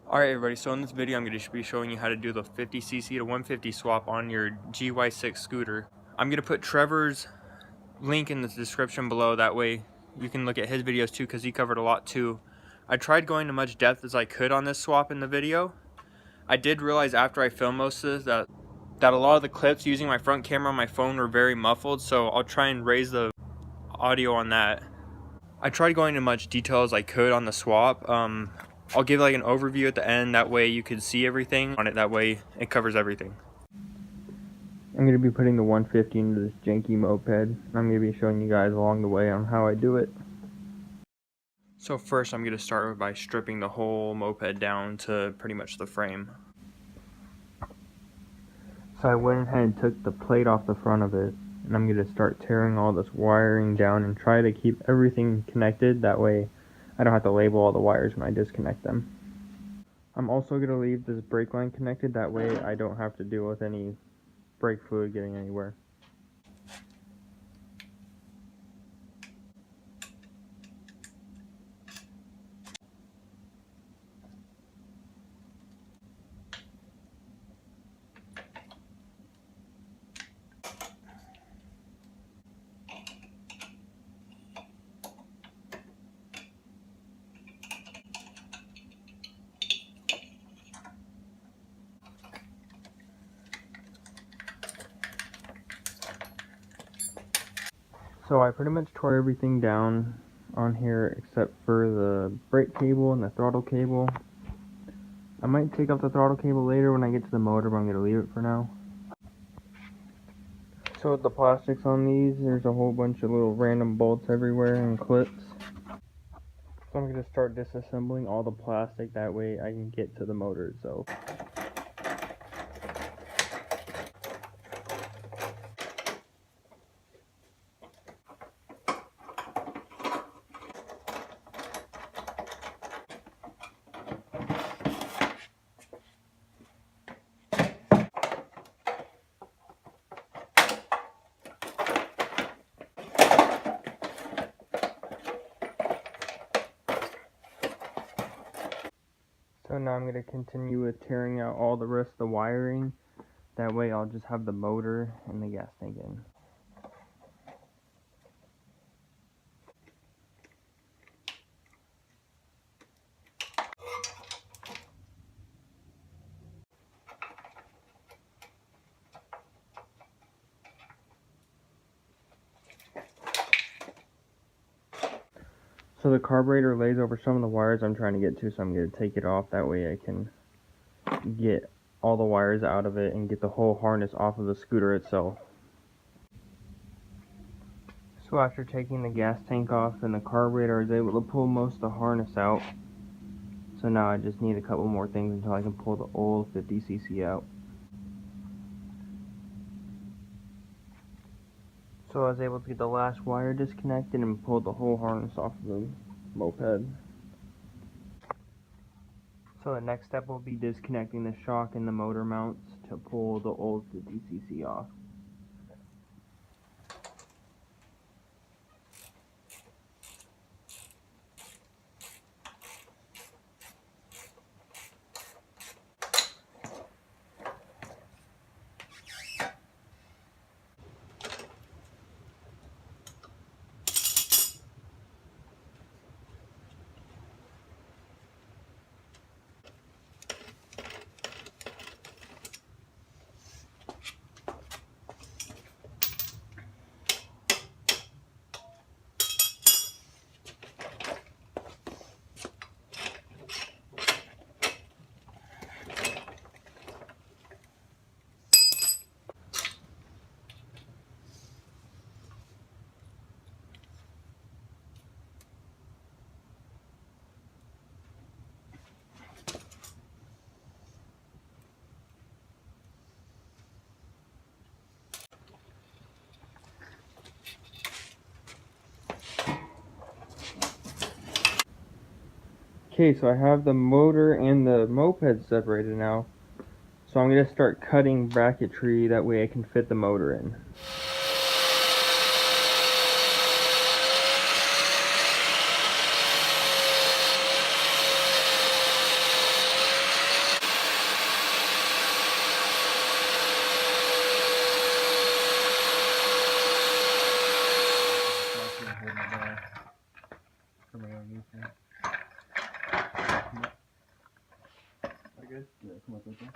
Alright everybody, so in this video I'm going to be showing you how to do the 50cc to 150 swap on your GY6 scooter. I'm going to put Trevor's link in the description below, that way you can look at his videos too, because he covered a lot too. I tried going to much depth as I could on this swap in the video. I did realize after I filmed most of this that a lot of the clips using my front camera on my phone were very muffled, so I'll try and raise the audio on that. I tried going into much detail as I could on the swap. I'll give like an overview at the end, that way you can see everything on it, that way it covers everything. I'm going to be putting the 150 into this janky moped. I'm going to be showing you guys along the way on how I do it. So first I'm going to start by stripping the whole moped down to pretty much the frame. So I went ahead and took the plate off the front of it, and I'm going to start tearing all this wiring down and try to keep everything connected, that way I don't have to label all the wires when I disconnect them. I'm also going to leave this brake line connected, that way I don't have to deal with any brake fluid getting anywhere. So I pretty much tore everything down on here except for the brake cable and the throttle cable. I might take out the throttle cable later when I get to the motor, but I'm going to leave it for now. So with the plastics on these, there's a whole bunch of little random bolts everywhere and clips. So I'm going to start disassembling all the plastic, that way I can get to the motor itself. So now I'm going to continue with tearing out all the rest of the wiring. That way I'll just have the motor and the gas tank in. So the carburetor lays over some of the wires I'm trying to get to, so I'm going to take it off. That way I can get all the wires out of it and get the whole harness off of the scooter itself. So after taking the gas tank off and the carburetor, I was able to pull most of the harness out. So now I just need a couple more things until I can pull the old 50cc out. So I was able to get the last wire disconnected and pull the whole harness off of the moped. So the next step will be disconnecting the shock and the motor mounts to pull the old 50cc off. Okay, so I have the motor and the moped separated now. So I'm going to start cutting bracketry, that way I can fit the motor in. good? Yeah, come up this way. Okay,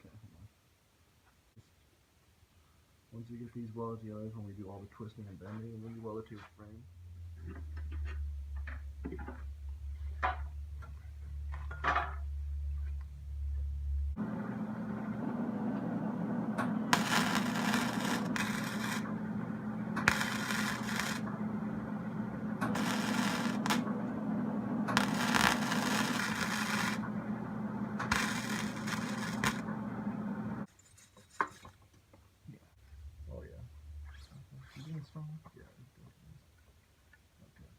hold on. Once you get these welded together, that's when we do all the twisting and bending, and then you weld it to your frame. Oh yeah. You doing strong? Yeah. Okay.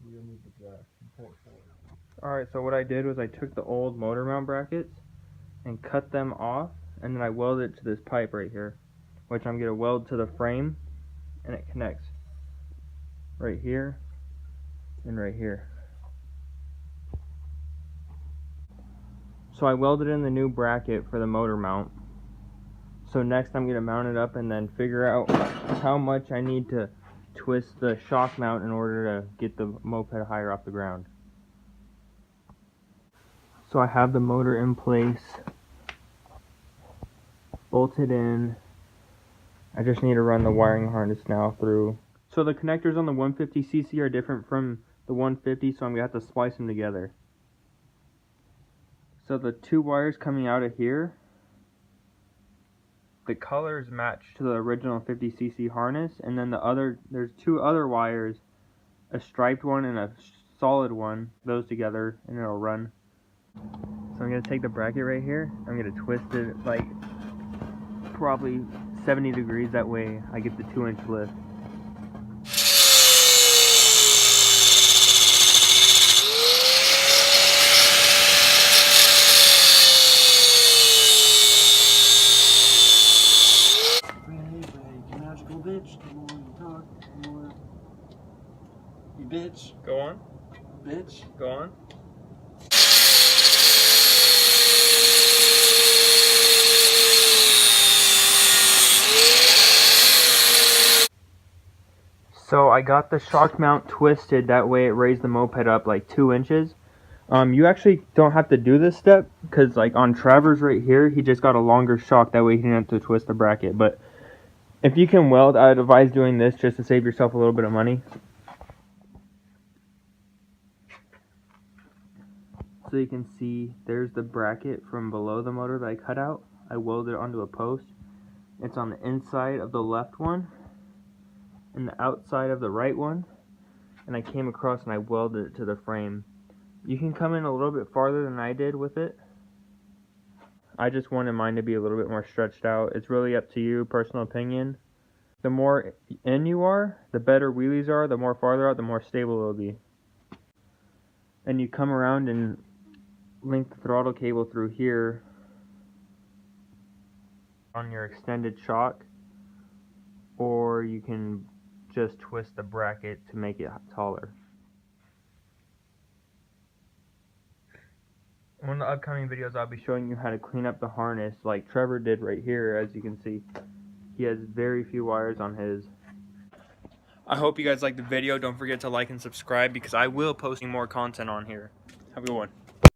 We're gonna move the jack and pull it forward. Alright, so what I did was I took the old motor mount brackets and cut them off, and then I welded it to this pipe right here, which I'm going to weld to the frame, and it connects right here and right here. So I welded in the new bracket for the motor mount. So next I'm going to mount it up and then figure out how much I need to twist the shock mount in order to get the moped higher off the ground. So I have the motor in place, bolted in. I just need to run the wiring harness now through. So the connectors on the 150cc are different from the 150, so I'm going to have to splice them together. So the two wires coming out of here, the colors match to the original 50cc harness, and then there's two other wires, a striped one and a solid one, those together, and it'll run. So I'm going to take the bracket right here, I'm going to twist it like probably 70 degrees, that way I get the 2-inch lift. Magical bitch, come on, you talk, more. You bitch. Go on. Bitch. Go on. So I got the shock mount twisted, that way it raised the moped up like 2 inches. You actually don't have to do this step, because like on Trevors right here, he just got a longer shock, that way he didn't have to twist the bracket. But if you can weld, I'd advise doing this just to save yourself a little bit of money. So you can see there's the bracket from below the motor that I cut out. I welded it onto a post. It's on the inside of the left one and the outside of the right one, and I came across and I welded it to the frame. You can come in a little bit farther than I did with it. I just wanted mine to be a little bit more stretched out. It's really up to you, personal opinion. The more in you are, the better wheelies are, the more farther out, the more stable it'll be. And you come around and link the throttle cable through here on your extended shock, or you can just twist the bracket to make it taller. In one of the upcoming videos, I'll be showing you how to clean up the harness like Trevor did right here. As you can see, he has very few wires on his. I hope you guys liked the video. Don't forget to like and subscribe, because I will post more content on here. Have a good one.